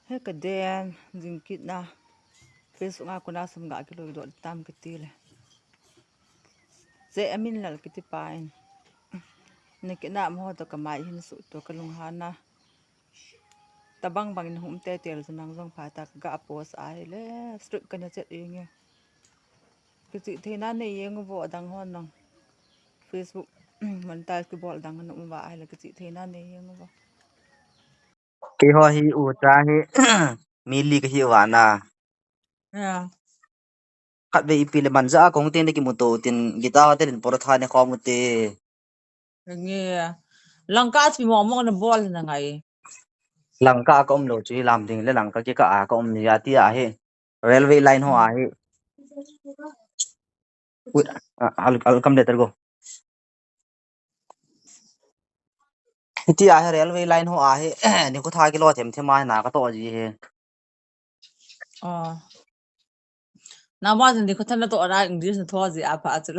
hết cái đen dinh kít na Facebook aku na sum ga kilo do tam kitile ze amin lal kiti pain ne kina mo to kamai hin su to kalung hana tabang bang in hum te tel sunang jong pha ta ga post ai le strip kana chet ing kiti thena ne yeng bo dang hon nong Facebook man ta ki bol dang no ba ai le kiti thena ne yeng bo Ki ho hi u tra hi mili ka hi wana ya khat ve ipile manza kong tin ki muto tin gita ten por tha ne khom te nge langka si mo mo na bol na ngai langka kom lo chi lam ding le langka ki ka a kom ni ya ti a he railway line ho a he al kam letter go ti a he railway line ho a he ni ko tha ki lo them thema na ka to ji he ờ nào bao giờ thì có thân là tụi ra English là thôi gì à phải chứ